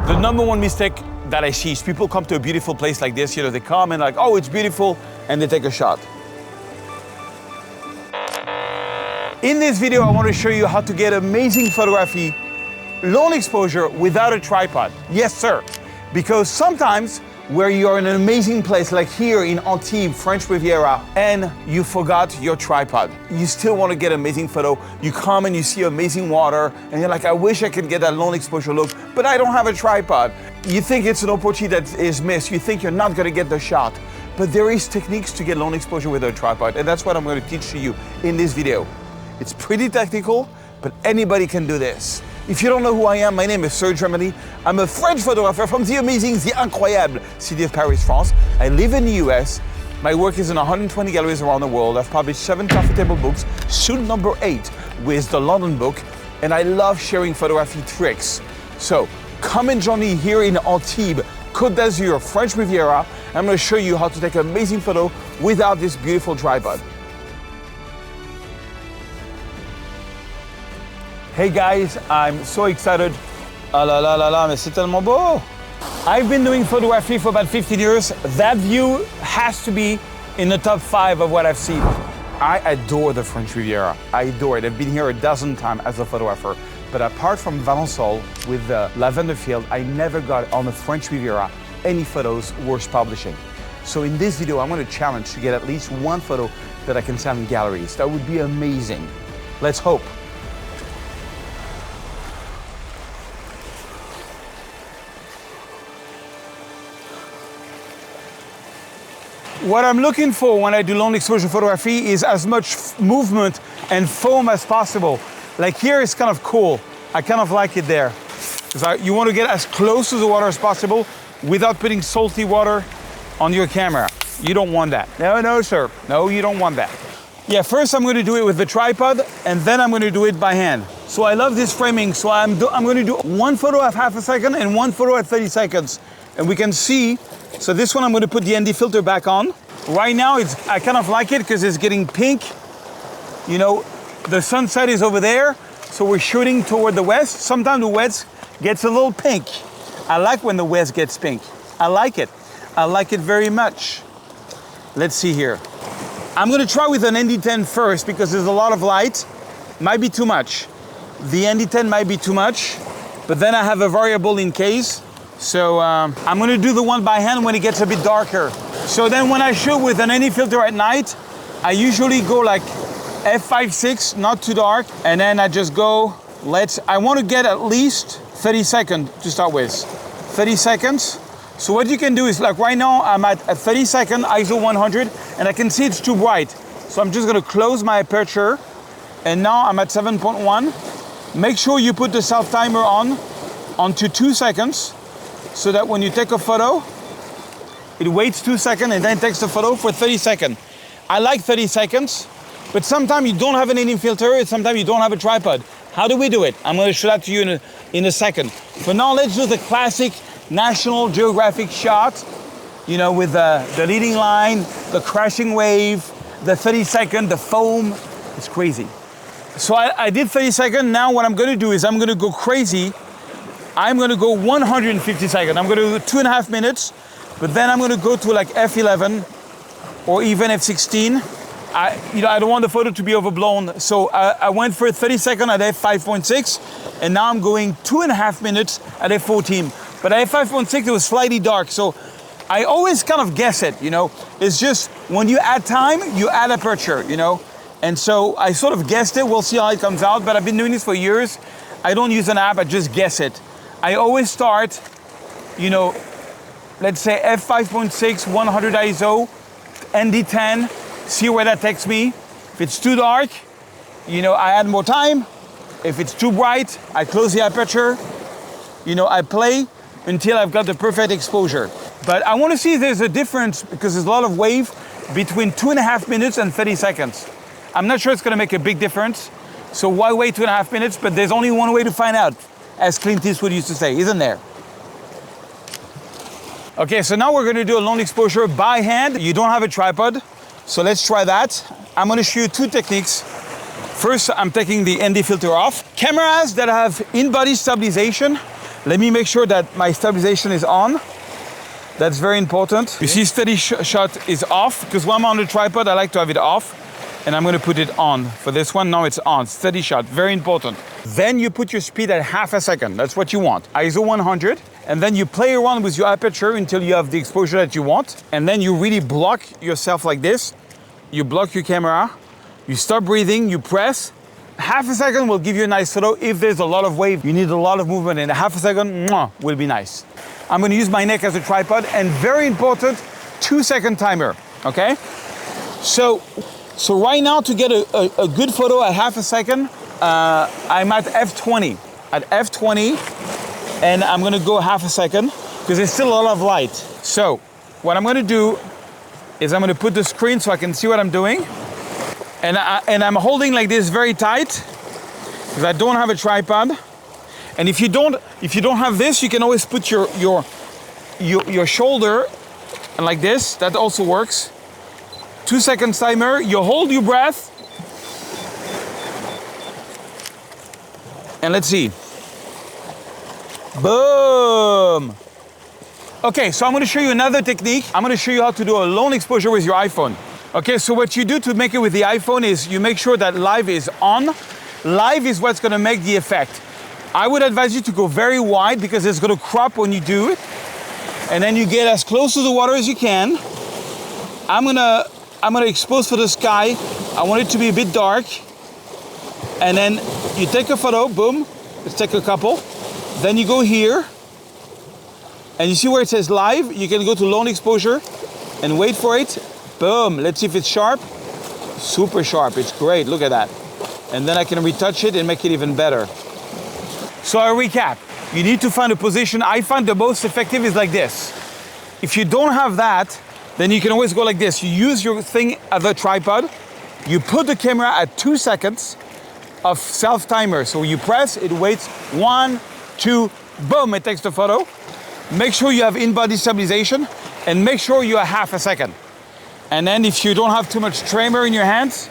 The number one mistake that I see is people come to a beautiful place like this, they come and like, oh, it's beautiful, and they take a shot. In this video, I want to show you how to get amazing photography, long exposure without a tripod. Yes, sir. Because sometimes where you're in an amazing place, like here in Antibes, French Riviera, and you forgot your tripod. You still want to get amazing photo. You come and you see amazing water, and you're like, I wish I could get that long exposure look, but I don't have a tripod. You think it's an opportunity that is missed. You think you're not going to get the shot. But there is techniques to get long exposure with a tripod, and that's what I'm going to teach to you in this video. It's pretty technical, but anybody can do this. If you don't know who I am, my name is Serge Ramelli. I'm a French photographer from the amazing, the incroyable city of Paris, France. I live in the US. My work is in 120 galleries around the world. I've published 7 coffee table books, soon number 8 with the London book, and I love sharing photography tricks. So come and join me here in Antibes, Côte d'Azur, French Riviera. I'm going to show you how to take an amazing photo without this beautiful tripod. Hey guys, I'm so excited. Ah là là là là, mais c'est tellement beau. I've been doing photography for about 15 years. That view has to be in the top 5 of what I've seen. I adore the French Riviera. I adore it. I've been here a dozen times as a photographer. But apart from Valençol with the lavender field, I never got on the French Riviera any photos worth publishing. So in this video, I'm going to challenge to get at least one photo that I can sell in galleries. That would be amazing. Let's hope. What I'm looking for when I do long exposure photography is as much movement and foam as possible. Like here, it's kind of cool. I kind of like it there. You want to get as close to the water as possible without putting salty water on your camera. You don't want that. No, sir. No, you don't want that. Yeah, first I'm going to do it with the tripod, and then I'm going to do it by hand. So I love this framing. So I'm going to do one photo at half a second and one photo at 30 seconds. And we can see, so this one I'm going to put the ND filter back on. Right now, I kind of like it because it's getting pink. The sunset is over there, so we're shooting toward the west. Sometimes the west gets a little pink. I like when the west gets pink. I like it. I like it very much. Let's see here. I'm going to try with an ND10 first because there's a lot of light. Might be too much. The ND10 might be too much, but then I have a variable in case. So I'm going to do the one by hand when it gets a bit darker. So then when I shoot with an ND filter at night, I usually go like f5.6, not too dark. And then I just go, I want to get at least 30 seconds to start with. 30 seconds. So what you can do is like right now, I'm at 30 second ISO 100 and I can see it's too bright. So I'm just going to close my aperture. And now I'm at 7.1. Make sure you put the self timer onto 2 seconds. So that when you take a photo, it waits 2 seconds and then takes the photo for 30 seconds. I like 30 seconds, but sometimes you don't have an ND filter and sometimes you don't have a tripod. How do we do it? I'm going to show that to you in a second. For now, let's do the classic National Geographic shot, with the leading line, the crashing wave, the 30 second, the foam. It's crazy. So I did 30 seconds. Now what I'm going to do is I'm going to go crazy. I'm going to go 150 seconds. I'm going to do 2.5 minutes, but then I'm going to go to like F11 or even F16. I don't want the photo to be overblown. So I went for 30 seconds at F5.6, and now I'm going 2.5 minutes at F14. But at F5.6, it was slightly dark. So I always kind of guess it, It's just when you add time, you add aperture, And so I sort of guessed it. We'll see how it comes out, but I've been doing this for years. I don't use an app, I just guess it. I always start, let's say F5.6, 100 ISO, ND10, see where that takes me. If it's too dark, I add more time. If it's too bright, I close the aperture. I play until I've got the perfect exposure. But I want to see if there's a difference because there's a lot of wave between 2.5 minutes and 30 seconds. I'm not sure it's going to make a big difference. So why wait 2.5 minutes? But there's only one way to find out, as Clint Eastwood used to say, isn't there? Okay, so now we're going to do a long exposure by hand. You don't have a tripod, so let's try that. I'm going to show you 2 techniques. First, I'm taking the ND filter off. Cameras that have in-body stabilization Let me make sure that my stabilization is on. That's very important. You see steady shot is off, because when I'm on the tripod, I like to have it off. And I'm gonna put it on. For this one, now it's on. Steady shot, very important. Then you put your speed at half a second. That's what you want. ISO 100. And then you play around with your aperture until you have the exposure that you want. And then you really block yourself like this. You block your camera. You start breathing, you press. Half a second will give you a nice photo. If there's a lot of wave, you need a lot of movement, and a half a second will be nice. I'm gonna use my neck as a tripod, and very important, 2-second timer, okay? So right now, to get a good photo at half a second, I'm at f20. At f20, and I'm gonna go half a second, because there's still a lot of light. So what I'm gonna do is I'm gonna put the screen so I can see what I'm doing. And I'm holding like this very tight, because I don't have a tripod. And if you don't have this, you can always put your shoulder and like this. That also works. 2-second timer. You hold your breath. And let's see. Boom. Okay, so I'm going to show you another technique. I'm going to show you how to do a long exposure with your iPhone. Okay, so what you do to make it with the iPhone is you make sure that live is on. Live is what's gonna make the effect. I would advise you to go very wide, because it's gonna crop when you do it. And then you get as close to the water as you can. I'm gonna expose for the sky. I want it to be a bit dark. And then you take a photo, boom. Let's take a couple. Then you go here. And you see where it says live? You can go to long exposure and wait for it. Boom, let's see if it's sharp. Super sharp, it's great, look at that. And then I can retouch it and make it even better. So I recap, you need to find a position. I find the most effective is like this. If you don't have that, then you can always go like this. You use your thing as a tripod. You put the camera at 2 seconds of self-timer. So you press, it waits, 1, 2, boom, it takes the photo. Make sure you have in-body stabilization, and make sure you are half a second. And then if you don't have too much tremor in your hands,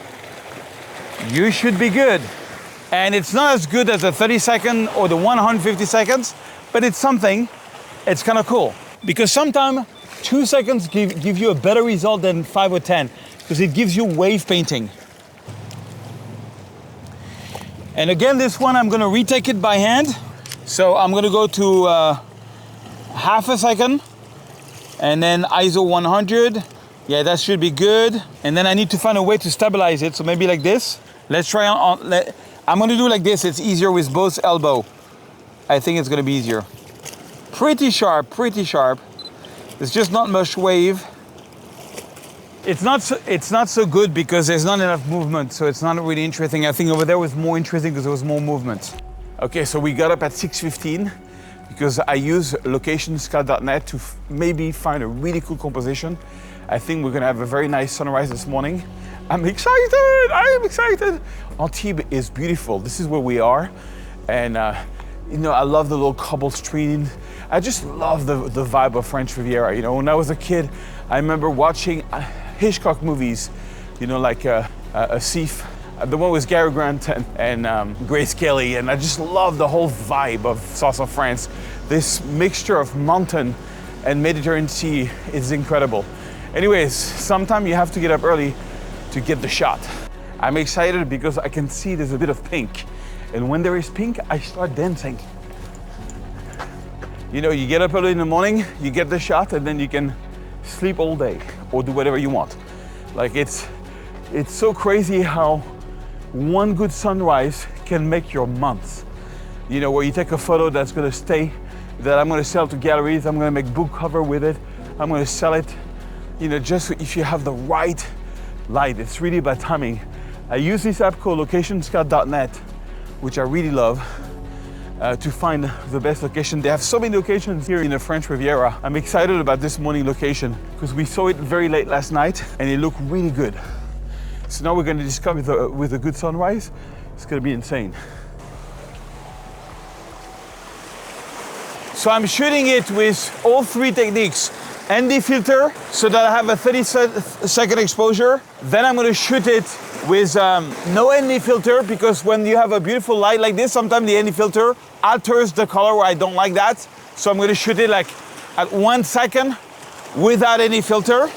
you should be good. And it's not as good as the 30-second or the 150 seconds, but it's something. It's kind of cool. Because sometimes 2 seconds give you a better result than 5 or 10, because it gives you wave painting. And again, this one, I'm gonna retake it by hand. So I'm gonna go to half a second, and then ISO 100. Yeah, that should be good. And then I need to find a way to stabilize it. So maybe like this. Let's try on. I'm gonna do like this. It's easier with both elbow. I think it's gonna be easier. Pretty sharp, pretty sharp. There's just not much wave. It's not so good because there's not enough movement. So it's not really interesting. I think over there was more interesting because there was more movement. Okay, so we got up at 6:15 because I use locationscout.net to maybe find a really cool composition. I think we're gonna have a very nice sunrise this morning. I'm excited, I am excited. Antibes is beautiful. This is where we are. And you know, I love the little cobble street. I just love the vibe of French Riviera. You know, when I was a kid, I remember watching Hitchcock movies, you know, like A Thief, the one with Gary Grant and Grace Kelly. And I just love the whole vibe of South of France. This mixture of mountain and Mediterranean Sea is incredible. Anyways, sometimes you have to get up early to get the shot. I'm excited because I can see there's a bit of pink. And when there is pink, I start dancing. You know, you get up early in the morning, you get the shot, and then you can sleep all day or do whatever you want. Like it's so crazy how one good sunrise can make your month. You know, where you take a photo that's gonna stay, that I'm gonna sell to galleries, I'm gonna make book cover with it, I'm gonna sell it. You know, just if you have the right light, it's really about timing. I use this app called locationscout.net, which I really love, to find the best location. They have so many locations here in the French Riviera. I'm excited about this morning location because we saw it very late last night and it looked really good. So now we're going to discover with a good sunrise. It's going to be insane. So I'm shooting it with all three techniques. ND filter, so that I have a 30-second exposure. Then I'm gonna shoot it with no ND filter, because when you have a beautiful light like this, sometimes the ND filter alters the color where I don't like that. So I'm gonna shoot it like at 1 second without any filter.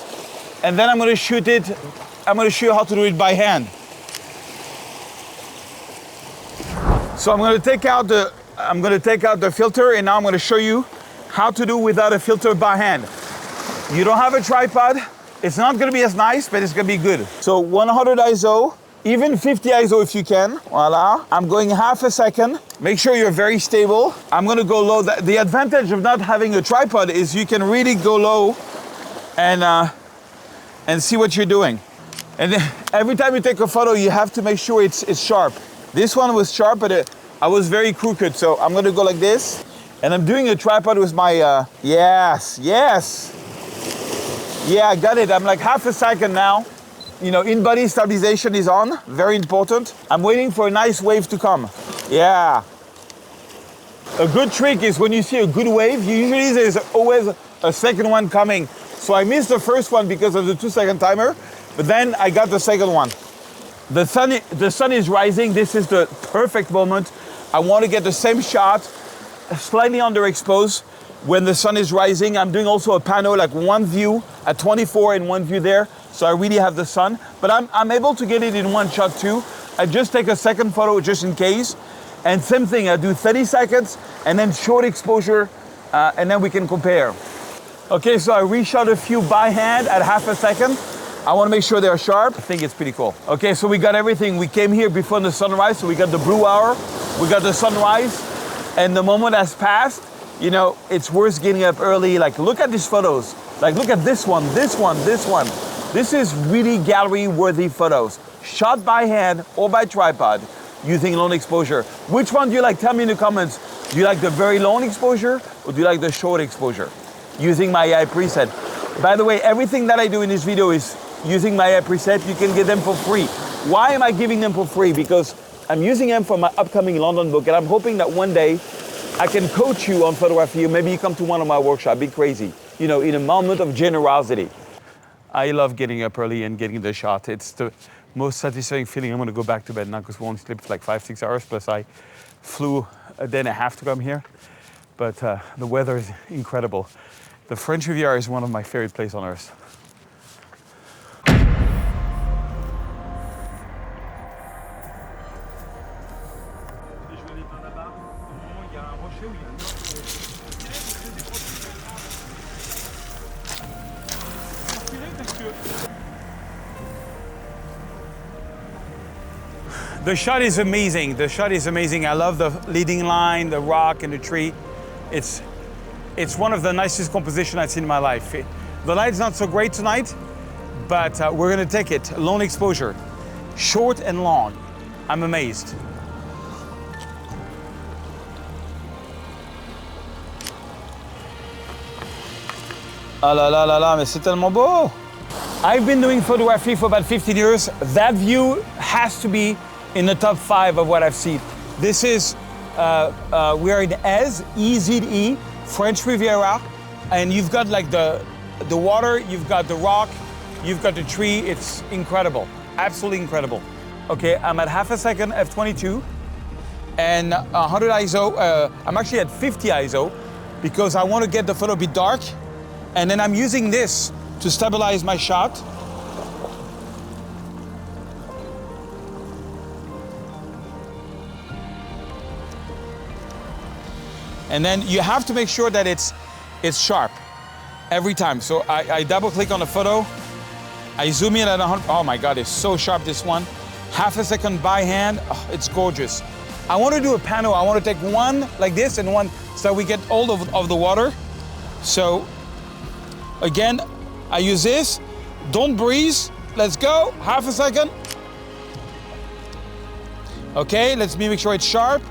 And then I'm gonna show you how to do it by hand. So I'm gonna take out the filter, and now I'm gonna show you how to do without a filter by hand. You don't have a tripod, it's not gonna be as nice, but it's gonna be good. So 100 ISO, even 50 ISO if you can, voila. I'm going half a second. Make sure you're very stable. I'm gonna go low. The advantage of not having a tripod is you can really go low and see what you're doing. And then every time you take a photo, you have to make sure it's sharp. This one was sharp, but I was very crooked, so I'm gonna go like this. And I'm doing a tripod with my, yes. Yeah, I got it. I'm like half a second now. You know, in-body stabilization is on, very important. I'm waiting for a nice wave to come. Yeah. A good trick is when you see a good wave, usually there's always a second one coming. So I missed the first one because of the 2-second timer, but then I got the second one. The sun is rising. This is the perfect moment. I want to get the same shot, slightly underexposed when the sun is rising. I'm doing also a panel, like one view at 24 and one view there. So I really have the sun, but I'm able to get it in one shot too. I just take a second photo just in case. And same thing, I do 30 seconds and then short exposure, and then we can compare. Okay, so I reshot a few by hand at half a second. I want to make sure they're sharp. I think it's pretty cool. Okay, so we got everything. We came here before the sunrise, so we got the blue hour, we got the sunrise, and the moment has passed. You know, it's worth getting up early. Like, look at these photos. Like, look at this one, this one, this one. This is really gallery-worthy photos, shot by hand or by tripod, using long exposure. Which one do you like? Tell me in the comments. Do you like the very long exposure, or do you like the short exposure? Using my AI preset. By the way, everything that I do in this video is using my AI preset. You can get them for free. Why am I giving them for free? Because I'm using them for my upcoming London book, and I'm hoping that one day I can coach you on photography, or maybe you come to one of my workshops. Be crazy, you know, in a moment of generosity. I love getting up early and getting the shot. It's the most satisfying feeling. I'm gonna go back to bed now because we only slept for like 5-6 hours, plus I flew a day and a half to come here. But the weather is incredible. The French Riviera is one of my favorite places on earth. The shot is amazing. The shot is amazing. I love the leading line, the rock and the tree. It's one of the nicest compositions I've seen in my life. The light's not so great tonight, but we're gonna take it. Long exposure, short and long. I'm amazed. Ah là là là là, mais c'est tellement beau! I've been doing photography for about 15 years. That view has to be in the top 5 of what I've seen. This is, we are in E-Z-E, French Riviera, and you've got like the water, you've got the rock, you've got the tree. It's incredible, absolutely incredible. Okay, I'm at half a second f22 and 100 ISO. I'm actually at 50 ISO because I want to get the photo a bit dark, and then I'm using this to stabilize my shot. And then you have to make sure that it's sharp every time. So I double click on the photo, I zoom in at 100, oh my God, it's so sharp, this one. Half a second by hand, oh, it's gorgeous. I want to do a panel, I want to take one like this and one so we get all of the water. So again, I use this, don't breathe, let's go, half a second. Okay, let's make sure it's sharp.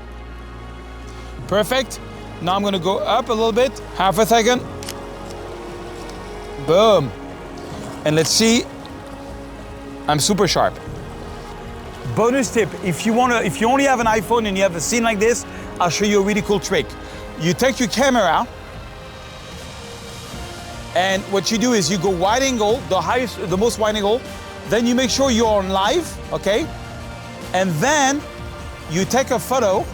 Perfect. Now I'm gonna go up a little bit, half a second. Boom. And let's see, I'm super sharp. Bonus tip, if you only have an iPhone and you have a scene like this, I'll show you a really cool trick. You take your camera, and what you do is you go wide angle, the most wide angle, then you make sure you're on live, okay? And then you take a photo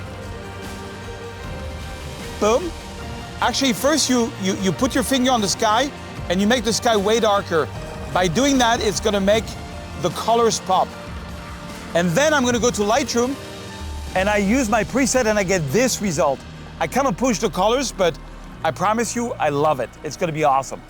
boom. Actually, first you put your finger on the sky and you make the sky way darker. By doing that, it's gonna make the colors pop. And then I'm gonna go to Lightroom and I use my preset and I get this result. I kind of push the colors, but I promise you, I love it. It's gonna be awesome.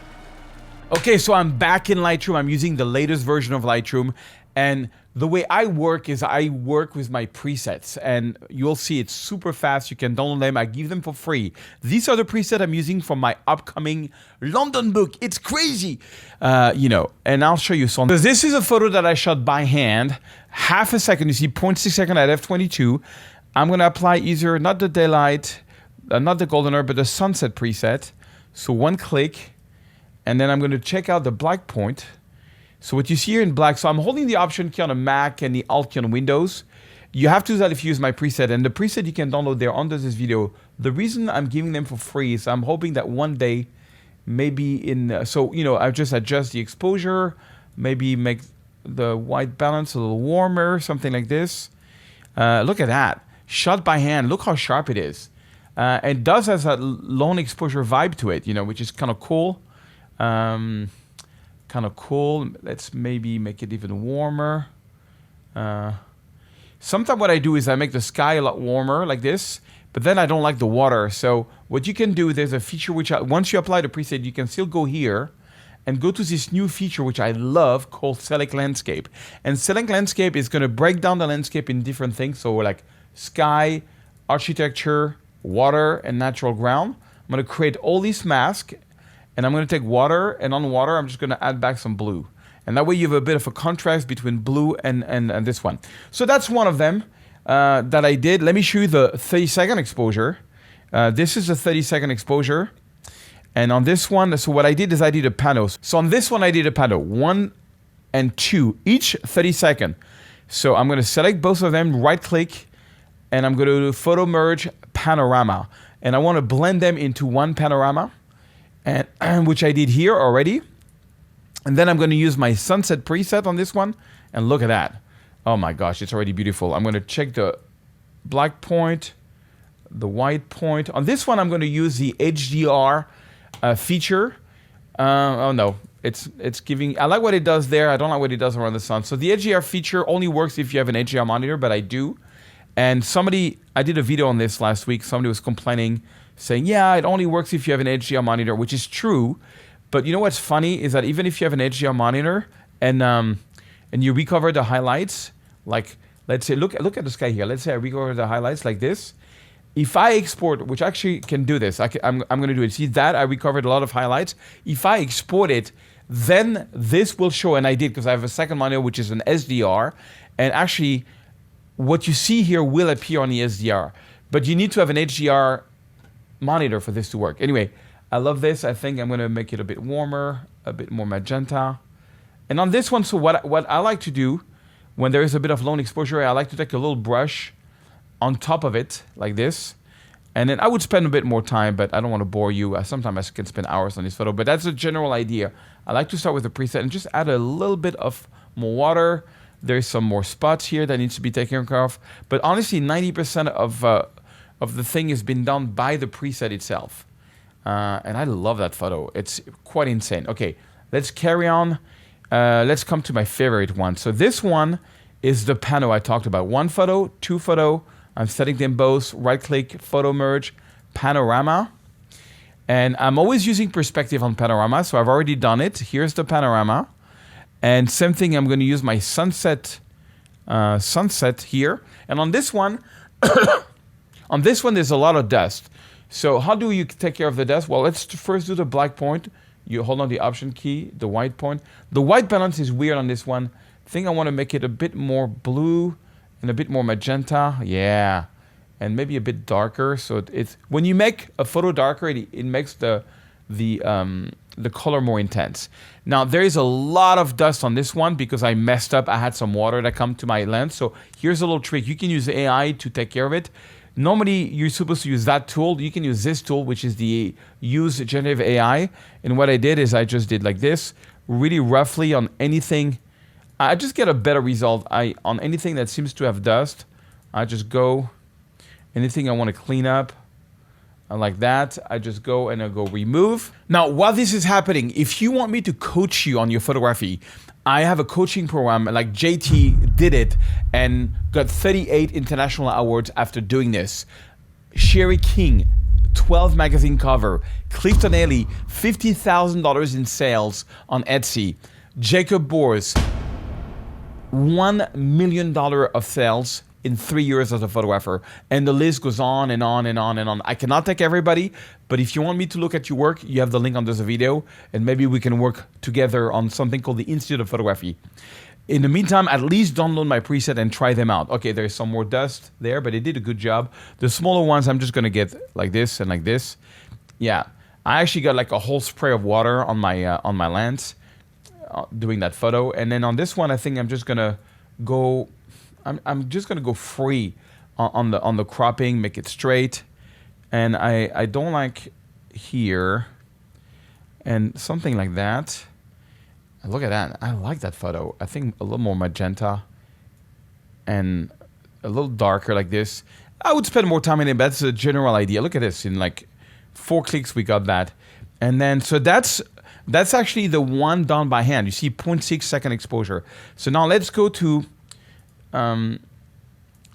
Okay, so I'm back in Lightroom. I'm using the latest version of Lightroom. And the way I work is I work with my presets, and you'll see it's super fast. You can download them. I give them for free. These are the presets I'm using for my upcoming London book. It's crazy, and I'll show you some. So this is a photo that I shot by hand, half a second. You see 0.6 second at f22. I'm gonna apply either not the daylight, not the golden hour, but the sunset preset. So one click, and then I'm gonna check out the black point. So what you see here in black, so I'm holding the Option key on a Mac and the Alt key on Windows. You have to do that if you use my preset, and the preset you can download there under this video. The reason I'm giving them for free is I'm hoping that one day, maybe I just adjust the exposure, maybe make the white balance a little warmer, something like this. Look at that, shot by hand, look how sharp it is. And it does have that long exposure vibe to it, which is kind of cool. Let's maybe make it even warmer. Sometimes what I do is I make the sky a lot warmer like this, but then I don't like the water. So what you can do, there's a feature which once you apply the preset, you can still go here and go to this new feature which I love called Select Landscape. And Select Landscape is going to break down the landscape in different things. So like sky, architecture, water, and natural ground. I'm going to create all these masks. And I'm going to take water, and on water, I'm just going to add back some blue. And that way you have a bit of a contrast between blue and this one. So that's one of them that I did. Let me show you the 30-second exposure. This is a 30-second exposure. And on this one, so what I did is I did a panel. So on this one, I did a panel, 1 and 2, each 30 seconds. So I'm going to select both of them, right-click, and I'm going to do Photo Merge Panorama. And I want to blend them into one panorama. And which I did here already. And then I'm going to use my sunset preset on this one. And look at that. Oh my gosh, it's already beautiful. I'm going to check the black point, the white point. On this one, I'm going to use the HDR feature. Oh no, it's giving, I like what it does there. I don't like what it does around the sun. So the HDR feature only works if you have an HDR monitor, but I do. And I did a video on this last week. Somebody was complaining, saying, yeah, it only works if you have an HDR monitor, which is true. But you know what's funny is that even if you have an HDR monitor and you recover the highlights, like let's say, look at the sky here. Let's say I recover the highlights like this. If I export, which actually can do this, I'm going to do it. See that? I recovered a lot of highlights. If I export it, then this will show, and I did because I have a second monitor, which is an SDR. And actually, what you see here will appear on the SDR. But you need to have an HDR monitor for this to work. Anyway, I love this. I think I'm going to make it a bit warmer, a bit more magenta. And on this one, so what I like to do when there is a bit of long exposure, I like to take a little brush on top of it like this. And then I would spend a bit more time, but I don't want to bore you. Sometimes I can spend hours on this photo, but that's a general idea. I like to start with the preset and just add a little bit of more water. There's some more spots here that needs to be taken care of. But honestly, 90% of the thing has been done by the preset itself. And I love that photo. It's quite insane. Okay, let's carry on. Let's come to my favorite one. So this one is the panel I talked about. One photo, two photo. I'm setting them both. Right-click, Photo Merge, Panorama. And I'm always using perspective on panorama, so I've already done it. Here's the panorama. And same thing, I'm going to use my sunset here. And on this one, there's a lot of dust. So how do you take care of the dust? Well, let's first do the black point. You hold on the Option key, the white point. The white balance is weird on this one. I think I want to make it a bit more blue and a bit more magenta. Yeah. And maybe a bit darker. So it's when you make a photo darker, it makes the color more intense. Now there is a lot of dust on this one because I messed up. I had some water that come to my lens. So here's a little trick. You can use AI to take care of it. Normally you're supposed to use that tool. You can use this tool, which is the use generative AI. And what I did is I just did like this, really roughly on anything. I just get a better result. On anything that seems to have dust, I just go. Anything I want to clean up, like that. I just go and I go remove. Now, while this is happening, if you want me to coach you on your photography, I have a coaching program, like JT did it and got 38 international awards after doing this. Sherry King, 12 magazine cover. Clifton Haley, $50,000 in sales on Etsy. Jacob Bors, $1 million of sales in 3 years as a photographer. And the list goes on and on and on and on. I cannot take everybody, but if you want me to look at your work, you have the link under the video, and maybe we can work together on something called the Institute of Photography. In the meantime, at least download my preset and try them out. Okay, there's some more dust there, but it did a good job. The smaller ones, I'm just gonna get like this and like this. Yeah, I actually got like a whole spray of water on my lens doing that photo. And then on this one, I think I'm just gonna go, I'm just gonna go free on the cropping, make it straight. And I don't like here and something like that. Look at that. I like that photo. I think a little more magenta and a little darker like this. I would spend more time in it, but that's a general idea. Look at this. In like 4 clicks, we got that. And then, so that's actually the one done by hand. You see 0.6 second exposure. So now let's go to,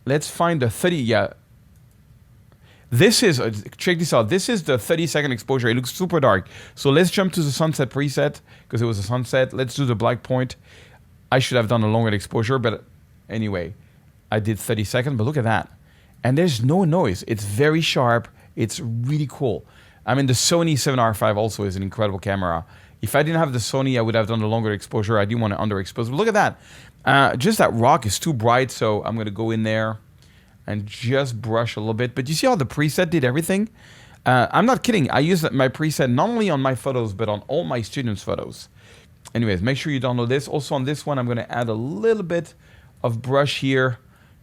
let's find the 30, yeah. This is, check this out. This is the 30-second exposure. It looks super dark. So let's jump to the sunset preset because it was a sunset. Let's do the black point. I should have done a longer exposure, but anyway, I did 30 seconds, but look at that. And there's no noise. It's very sharp. It's really cool. I mean, the Sony 7R5 also is an incredible camera. If I didn't have the Sony, I would have done a longer exposure. I didn't want to underexpose, but look at that. Just that rock is too bright, so I'm going to go in there and just brush a little bit. But you see how the preset did everything? I'm not kidding. I use my preset not only on my photos, but on all my students' photos. Anyways, make sure you download this. Also on this one, I'm gonna add a little bit of brush here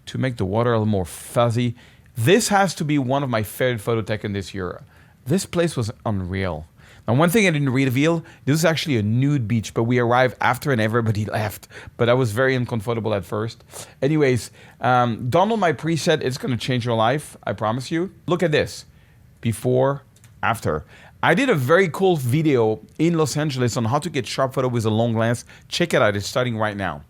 to make the water a little more fuzzy. This has to be one of my favorite photo taken this year. This place was unreal. Now, one thing I didn't reveal, this is actually a nude beach, but we arrived after and everybody left. But I was very uncomfortable at first. Anyways, download my preset. It's going to change your life. I promise you. Look at this. Before, after. I did a very cool video in Los Angeles on how to get sharp photo with a long lens. Check it out. It's starting right now.